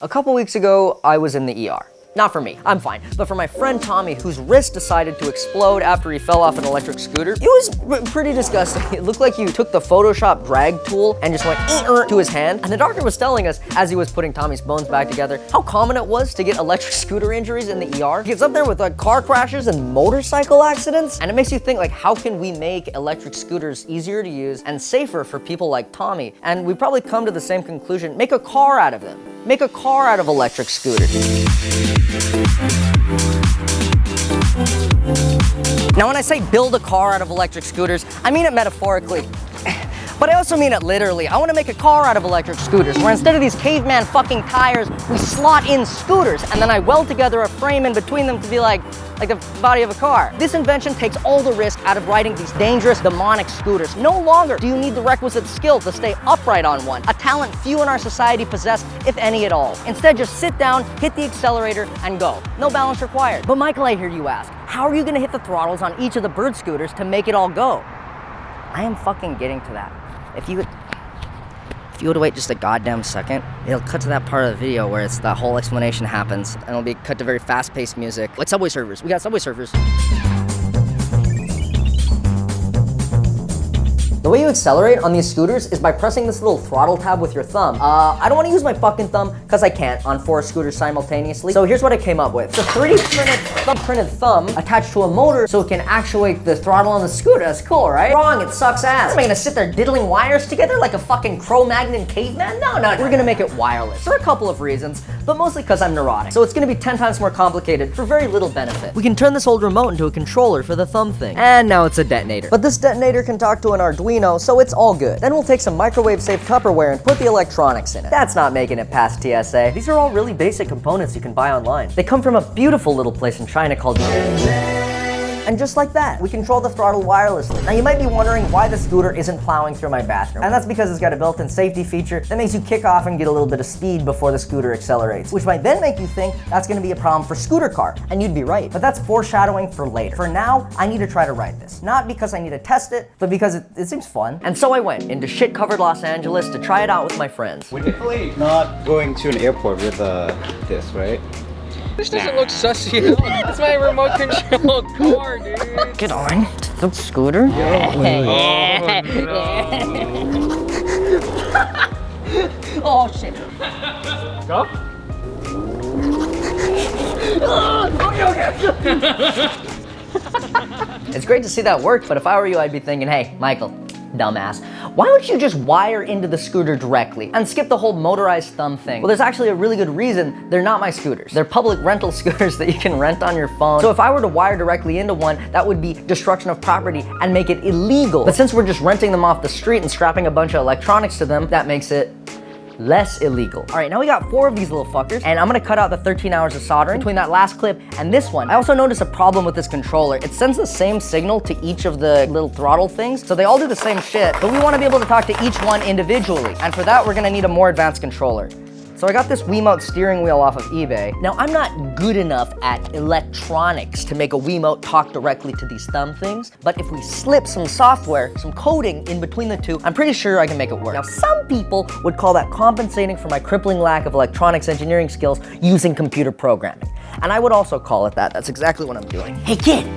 A couple weeks ago, I was in the ER. Not for me, I'm fine, but for my friend Tommy, whose wrist decided to explode after he fell off an electric scooter. It was pretty disgusting. It looked like you took the Photoshop drag tool and just went to his hand. And the doctor was telling us, as he was putting Tommy's bones back together, how common it was to get electric scooter injuries in the ER. He gets up there with like car crashes and motorcycle accidents. And it makes you think, like, how can we make electric scooters easier to use and safer for people like Tommy? And we probably come to the same conclusion: make a car out of them. Make a car out of electric scooters. Now, when I say build a car out of electric scooters, I mean it metaphorically. But I also mean it literally. I want to make a car out of electric scooters, where instead of these caveman fucking tires, we slot in scooters, and then I weld together a frame in between them to be like the body of a car. This invention takes all the risk out of riding these dangerous, demonic scooters. No longer do you need the requisite skill to stay upright on one, a talent few in our society possess, if any at all. Instead, just sit down, hit the accelerator, and go. No balance required. But Michael, I hear you ask, how are you gonna hit the throttles on each of the bird scooters to make it all go? I am fucking getting to that. If you would wait just a goddamn second, it'll cut to that part of the video where it's that whole explanation happens, and it'll be cut to very fast-paced music. Like Subway Surfers. We got Subway Surfers. The way you accelerate on these scooters is by pressing this little throttle tab with your thumb. I don't want to use my fucking thumb because I can't on 4 scooters simultaneously. So here's what I came up with. It's a 3D printed thumb attached to a motor so it can actuate the throttle on the scooter. That's cool, right? Wrong, it sucks ass. Am I gonna sit there diddling wires together like a fucking Cro-Magnon caveman? No. We're gonna make it wireless for a couple of reasons, but mostly because I'm neurotic. So it's gonna be 10 times more complicated for very little benefit. We can turn this old remote into a controller for the thumb thing. And now it's a detonator. But this detonator can talk to an Arduino, so it's all good. Then we'll take some microwave-safe Tupperware and put the electronics in it. That's not making it past TSA. These are all really basic components you can buy online. They come from a beautiful little place in China called and just like that, we control the throttle wirelessly. Now you might be wondering why the scooter isn't plowing through my bathroom. And that's because it's got a built-in safety feature that makes you kick off and get a little bit of speed before the scooter accelerates, which might then make you think that's gonna be a problem for scooter car. And you'd be right, but that's foreshadowing for later. For now, I need to try to ride this. Not because I need to test it, but because it seems fun. And so I went into shit-covered Los Angeles to try it out with my friends. We're definitely not going to an airport with this, right? This doesn't look sussy at all. It's my remote control car, dude. Get on to the scooter. Oh shit. Go. It's great to see that work, but if I were you, I'd be thinking, hey, Michael, dumbass, why don't you just wire into the scooter directly and skip the whole motorized thumb thing? Well, there's actually a really good reason. They're not my scooters. They're public rental scooters that you can rent on your phone. So if I were to wire directly into one, that would be destruction of property and make it illegal. But since we're just renting them off the street and strapping a bunch of electronics to them, that makes it less illegal. All right, now we got 4 of these little fuckers, and I'm gonna cut out the 13 hours of soldering between that last clip and this one. I also noticed a problem with this controller. It sends the same signal to each of the little throttle things, so they all do the same shit, but we wanna be able to talk to each one individually. And for that, we're gonna need a more advanced controller. So I got this Wiimote steering wheel off of eBay. Now, I'm not good enough at electronics to make a Wiimote talk directly to these thumb things, but if we slip some software, some coding in between the two, I'm pretty sure I can make it work. Now, some people would call that compensating for my crippling lack of electronics engineering skills using computer programming. And I would also call it that. That's exactly what I'm doing. Hey kid,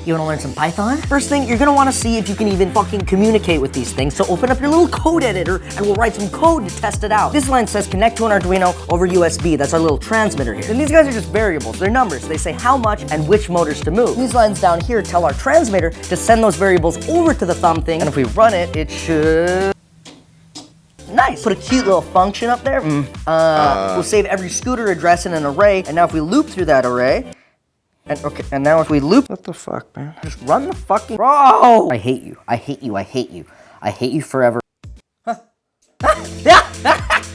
you wanna learn some Python? First thing, you're gonna wanna see if you can even fucking communicate with these things, so open up your little code editor and we'll write some code to test it out. This line says connect to an Arduino over USB. That's our little transmitter here. And these guys are just variables. They're numbers. They say how much and which motors to move. These lines down here tell our transmitter to send those variables over to the thumb thing, and if we run it, it should... Nice. Put a cute little function up there. We'll save every scooter address in an array, and now if we loop through that array, and now if we loop... What the fuck, man? Just run the fucking... Bro! I hate you. I hate you. I hate you. I hate you forever. Huh?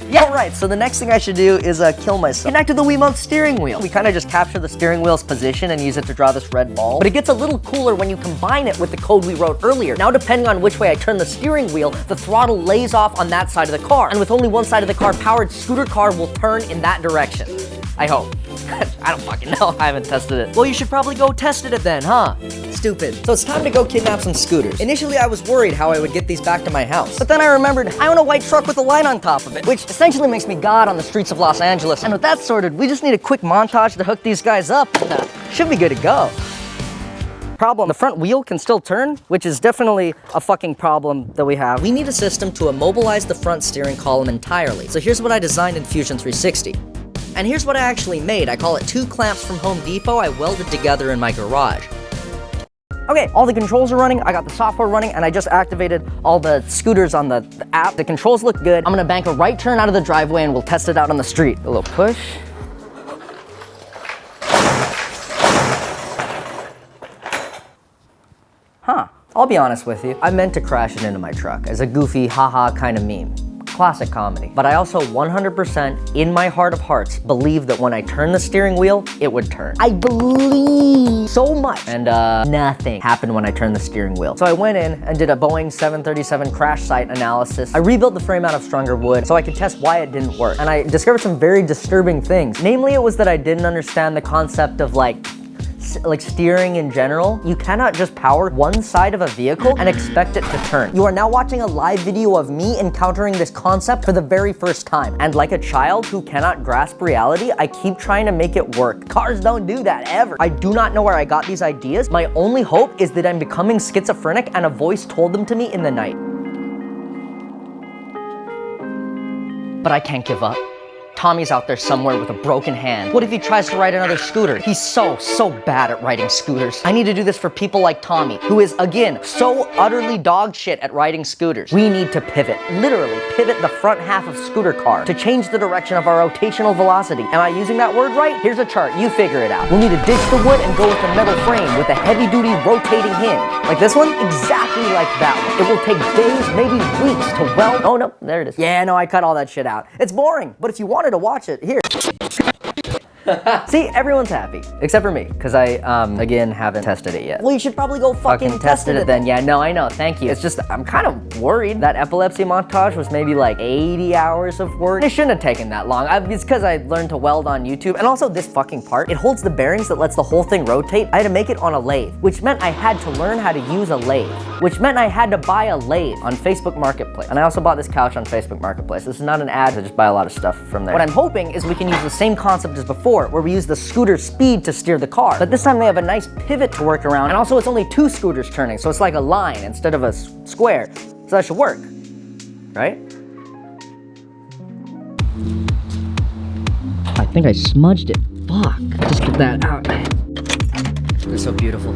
Yeah, right. So the next thing I should do is kill myself. Connect to the Wiimote steering wheel. We kind of just capture the steering wheel's position and use it to draw this red ball. But it gets a little cooler when you combine it with the code we wrote earlier. Now, depending on which way I turn the steering wheel, the throttle lays off on that side of the car. And with only one side of the car powered, scooter car will turn in that direction. I hope. I don't fucking know. I haven't tested it. Well, you should probably go test it then, huh? Stupid. So it's time to go kidnap some scooters. Initially, I was worried how I would get these back to my house. But then I remembered I own a white truck with a light on top of it, which essentially makes me God on the streets of Los Angeles. And with that sorted, we just need a quick montage to hook these guys up. Should be good to go. Problem, the front wheel can still turn, which is definitely a fucking problem that we have. We need a system to immobilize the front steering column entirely. So here's what I designed in Fusion 360. And here's what I actually made. I call it 2 clamps from Home Depot I welded together in my garage. Okay, all the controls are running, I got the software running, and I just activated all the scooters on the app. The controls look good. I'm gonna bank a right turn out of the driveway and we'll test it out on the street. A little push. Huh, I'll be honest with you. I meant to crash it into my truck as a goofy, haha kind of meme. Classic comedy. But I also 100% in my heart of hearts believe that when I turn the steering wheel, it would turn. I believe so much. And nothing happened when I turned the steering wheel. So I went in and did a Boeing 737 crash site analysis. I rebuilt the frame out of stronger wood so I could test why it didn't work. And I discovered some very disturbing things. Namely, it was that I didn't understand the concept of like steering in general. You cannot just power one side of a vehicle and expect it to turn. You are now watching a live video of me encountering this concept for the very first time. And like a child who cannot grasp reality, I keep trying to make it work. Cars don't do that ever. I do not know where I got these ideas. My only hope is that I'm becoming schizophrenic and a voice told them to me in the night. But I can't give up. Tommy's out there somewhere with a broken hand. What if he tries to ride another scooter? He's so bad at riding scooters. I need to do this for people like Tommy, who is, again, so utterly dog shit at riding scooters. We need to pivot, literally pivot the front half of scooter car to change the direction of our rotational velocity. Am I using that word right? Here's a chart, you figure it out. We'll need to ditch the wood and go with a metal frame with a heavy-duty rotating hinge. Like this one? Exactly like that one. It will take days, maybe weeks to weld. Oh no, there it is. Yeah, no, I cut all that shit out. It's boring, but if you wanted to watch it, here. See, everyone's happy, except for me, because I, again, haven't tested it yet. Well, you should probably go fucking test it then. Yeah, no, I know, thank you. It's just, I'm kind of worried. That epilepsy montage was maybe like 80 hours of work. It shouldn't have taken that long. It's because I learned to weld on YouTube, and also this fucking part, it holds the bearings that lets the whole thing rotate. I had to make it on a lathe, which meant I had to learn how to use a lathe, which meant I had to buy a lathe on Facebook Marketplace. And I also bought this couch on Facebook Marketplace. This is not an ad, I just buy a lot of stuff from there. What I'm hoping is we can use the same concept as before, where we use the scooter speed to steer the car. But this time they have a nice pivot to work around, and also it's only 2 scooters turning, so it's like a line instead of a square. So that should work, right? I think I smudged it. Fuck. Just get that out. It's so beautiful.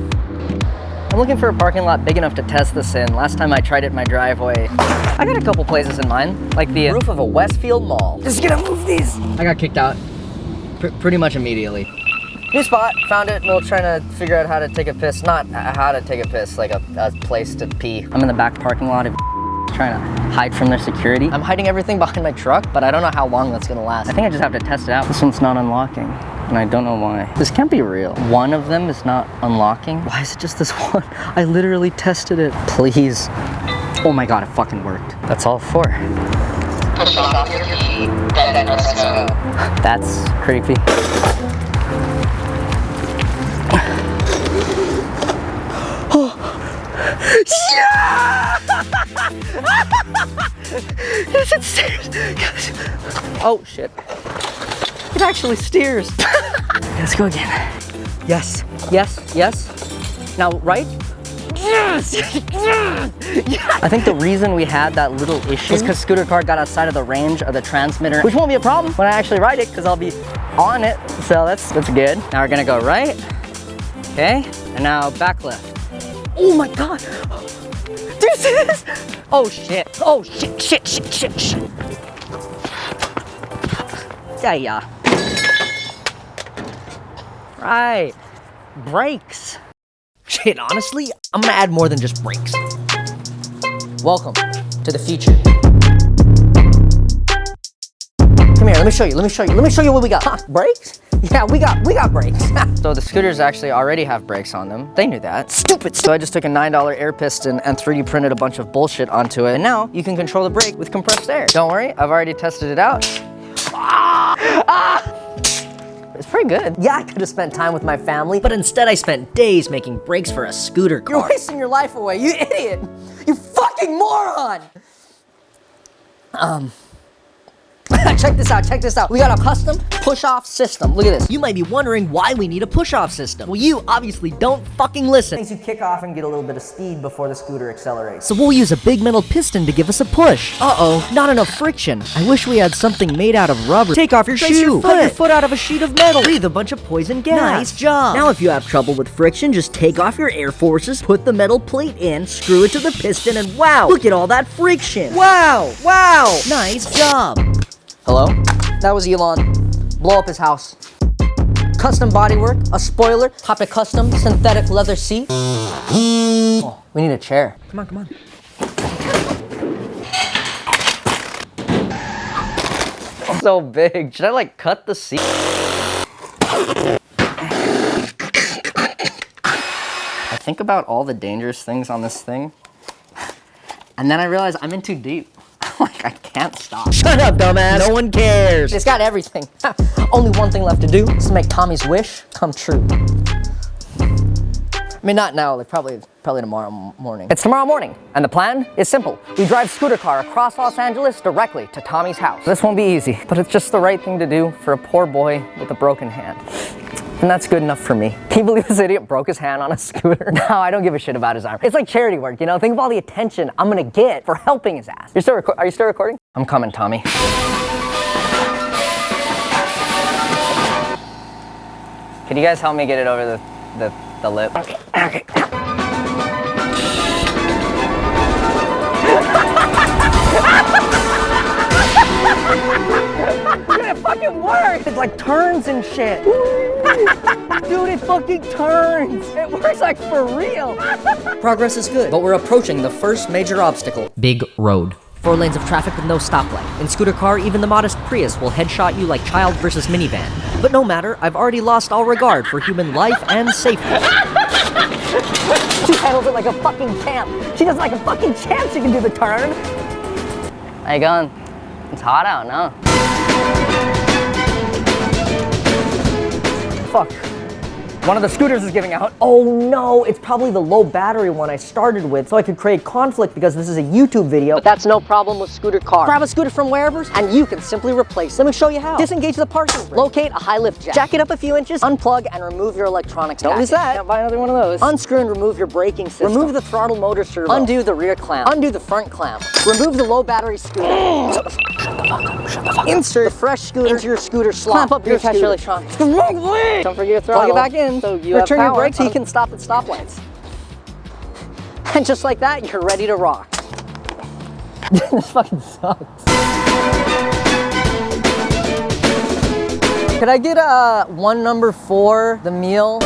I'm looking for a parking lot big enough to test this in. Last time I tried it in my driveway, I got a couple places in mind, like the roof of a Westfield mall. Just gonna move these. I got kicked out pretty much immediately. New spot, found it. We're trying to figure out how to take a piss. Not how to take a piss, like a place to pee. I'm in the back parking lot of trying to hide from their security. I'm hiding everything behind my truck, but I don't know how long that's gonna last. I think I just have to test it out. This one's not unlocking, and I don't know why. This can't be real. One of them is not unlocking. Why is it just this one? I literally tested it. Please. Oh my God, it fucking worked. That's all for. Push off your key, then let's go. That's creepy. Yeah! Yes, it steers. Yes. Oh shit. It actually steers. Let's go again. Yes, yes, yes. Now, right? Yes! Yes! I think the reason we had that little issue is because Scooter Car got outside of the range of the transmitter, which won't be a problem when I actually ride it because I'll be on it. So that's good. Now we're gonna go right. Okay, and now back left. Oh my God! Do you see this? Oh shit! Oh shit! Shit! Shit! Shit! Shit! Yeah. Right. Brakes. Shit, honestly, I'm gonna add more than just brakes. Welcome to the future. Come here, let me show you what we got. Huh, brakes? Yeah, we got brakes. So the scooters actually already have brakes on them. They knew that. Stupid. So I just took a $9 air piston and 3D printed a bunch of bullshit onto it. And now you can control the brake with compressed air. Don't worry, I've already tested it out. pretty good. Yeah, I could have spent time with my family, but instead I spent days making brakes for a scooter car. You're wasting your life away, you idiot! You fucking moron! Check this out. We got a custom push-off system. Look at this. You might be wondering why we need a push-off system. Well, you obviously don't fucking listen. Makes you kick off and get a little bit of speed before the scooter accelerates. So we'll use a big metal piston to give us a push. Uh-oh, not enough friction. I wish we had something made out of rubber. Take off your shoe. Cut your foot out of a sheet of metal. Breathe a bunch of poison gas. Nice job. Now if you have trouble with friction, just take off your air forces, put the metal plate in, screw it to the piston, and wow, look at all that friction. Wow. Nice job. Hello? That was Elon. Blow up his house. Custom bodywork, a spoiler, topped a custom synthetic leather seat. Oh, we need a chair. Come on. So big. Should I like cut the seat? I think about all the dangerous things on this thing, and then I realize I'm in too deep. Like, I can't stop. Shut up, dumbass. No one cares. It's got everything. Only one thing left to do is to make Tommy's wish come true. I mean, not now, like probably tomorrow morning. It's tomorrow morning, and the plan is simple. We drive scooter car across Los Angeles directly to Tommy's house. This won't be easy, but it's just the right thing to do for a poor boy with a broken hand. And that's good enough for me. Can you believe this idiot broke his hand on a scooter? No, I don't give a shit about his arm. It's like charity work, you know? Think of all the attention I'm gonna get for helping his ass. Are you still recording? I'm coming, Tommy. Can you guys help me get it over the lip? Okay. It fucking works! It like turns and shit. Dude, it fucking turns! It works like for real! Progress is good, but we're approaching the first major obstacle. Big road. 4 lanes of traffic with no stoplight. In scooter car, even the modest Prius will headshot you like child versus minivan. But no matter, I've already lost all regard for human life and safety. She handles it like a fucking champ. She does it like a fucking champ. She can do the turn. How you going? It's hot out, no? Fuck. One of the scooters is giving out. Oh no, it's probably the low battery one I started with, so I could create conflict because this is a YouTube video. But that's no problem with scooter car. Grab a scooter from wherever, and you can simply replace. Let me show you how. Disengage the parking brake. Locate a high lift jack. Jack it up a few inches, unplug, and remove your electronics. Don't lose that. Can't buy another one of those. Unscrew and remove your braking system. Remove the throttle motor servo. Undo the rear clamp. Undo the front clamp. Remove the low battery scooter. Shut the fuck up. Insert the fresh scooter into your scooter slot. Clamp up your attach electronics. The wrong way! Don't forget your throttle. Plug it back in. So you return your brakes so you can stop at stoplights. And just like that, you're ready to rock. This fucking sucks. Could I get a 1 number 4, the meal?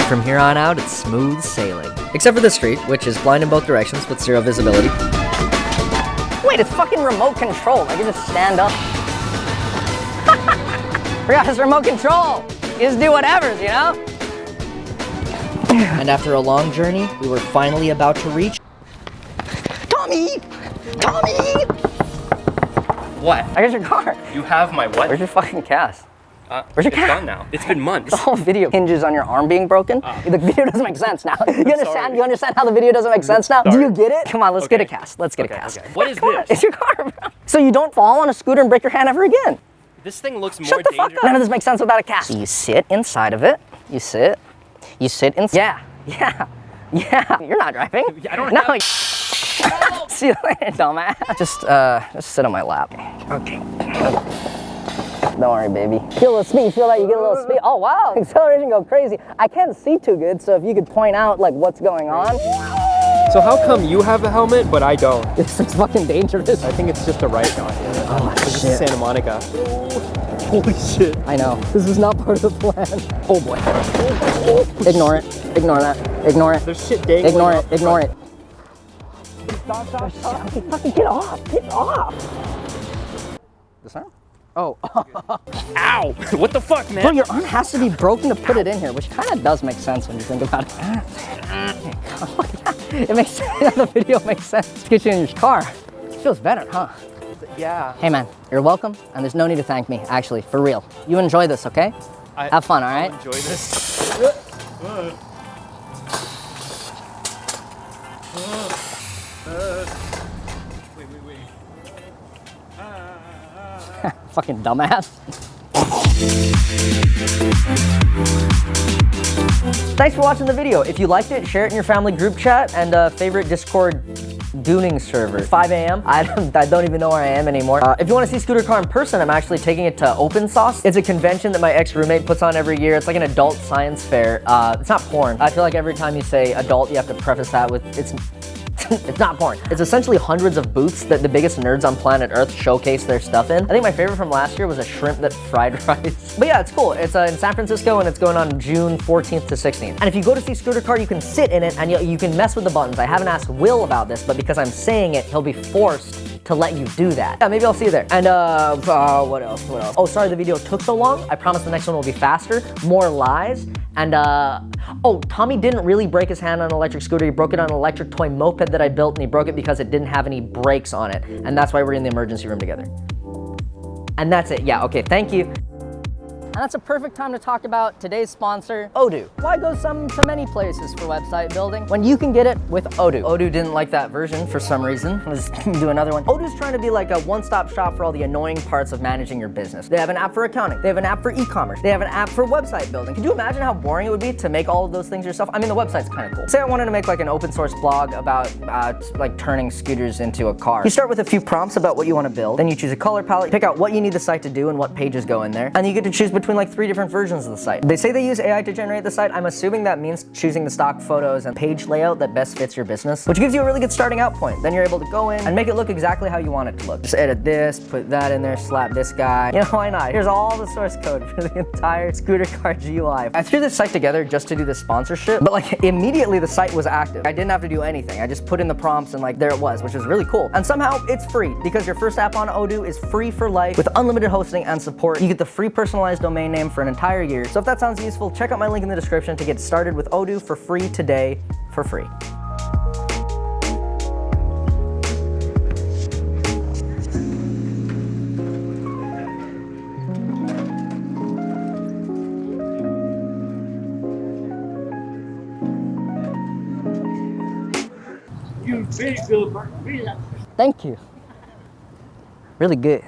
From here on out, it's smooth sailing. Except for the street, which is blind in both directions with 0 visibility. Wait, it's fucking remote control. I can just stand up. Forgot his remote control. You just do whatever, you know? And after a long journey, we were finally about to reach... Tommy! What? I got your car. You have my what? Where's your fucking cast? Where's your It's cast? done now. It's been months. The whole video hinges on your arm being broken. The video doesn't make sense now. You understand how the video doesn't make sense now? Do you get it? Come on, let's get a cast. Let's get a cast. Okay. What is Come on, this? it's your car, bro. So you don't fall on a scooter and break your hand ever again. This thing looks more Shut the fuck dangerous. up. None of this makes sense without a cast. So you sit inside of it. You sit inside. Yeah. You're not driving. I don't no. have... See you later, dumbass. Just sit on my lap. Okay. Don't worry, baby. Feel a little speed. Feel like you get a little speed. Oh, wow. Acceleration go crazy. I can't see too good, so if you could point out, like, what's going on. So how come you have a helmet, but I don't? It's fucking dangerous. I think it's just a right not here. Oh, This is shit. Santa Monica. Holy shit. I know. This is not part of the plan. Oh, boy. Ignore it. Ignore that. Ignore it. There's shit dangling. Ignore up it. the Ignore it. Stop. Okay, fucking get off. Get off. This arm? Oh. Ow! What the fuck, man? Bro, your arm has to be broken to put it in here, which kind of does make sense when you think about it. It makes sense. The video makes sense. Get you in your car. Feels better, huh? Yeah. Hey man, you're welcome, and there's no need to thank me, actually, for real. You enjoy this, okay? Have fun, all right? Enjoy this. Fucking dumbass. Thanks for watching the video. If you liked it, share it in your family group chat and favorite Discord gooning server. 5 a.m. I don't even know where I am anymore. If you want to see Scooter Car in person, I'm actually taking it to Open Sauce. It's a convention that my ex-roommate puts on every year. It's like an adult science fair. It's not porn. I feel like every time you say adult, you have to preface that with it's not porn. It's essentially hundreds of booths that the biggest nerds on planet Earth showcase their stuff in. I think my favorite from last year was a shrimp that fried rice. But yeah, it's cool. It's in San Francisco and it's going on June 14th to 16th. And if you go to see Scooter Car, you can sit in it and you can mess with the buttons. I haven't asked Will about this, but because I'm saying it, he'll be forced to let you do that. Yeah, maybe I'll see you there. And what else? Oh, sorry the video took so long. I promise the next one will be faster, more lies, and oh, Tommy didn't really break his hand on an electric scooter. He broke it on an electric toy moped that I built, and he broke it because it didn't have any brakes on it. And that's why we're in the emergency room together. And that's it. Yeah, okay, thank you. And that's a perfect time to talk about today's sponsor, Odoo. Why go to many places for website building when you can get it with Odoo? Odoo didn't like that version for some reason. Let's do another one. Odoo's trying to be like a one-stop shop for all the annoying parts of managing your business. They have an app for accounting. They have an app for e-commerce. They have an app for website building. Could you imagine how boring it would be to make all of those things yourself? I mean, the website's kind of cool. Say I wanted to make like an open source blog about like turning scooters into a car. You start with a few prompts about what you want to build. Then you choose a color palette, pick out what you need the site to do and what pages go in there. And you get to choose between like 3 different versions of the site. They say they use AI to generate the site. I'm assuming that means choosing the stock photos and page layout that best fits your business, which gives you a really good starting out point. Then you're able to go in and make it look exactly how you want it to look. Just edit this, put that in there, slap this guy. You know, why not? Here's all the source code for the entire Scooter Car GUI. I threw this site together just to do this sponsorship, but like immediately the site was active. I didn't have to do anything. I just put in the prompts and like there it was, which was really cool. And somehow it's free because your first app on Odoo is free for life with unlimited hosting and support. You get the free personalized domain name for an entire year. So if that sounds useful, check out my link in the description to get started with Odoo for free today, for free. Thank you. Really good.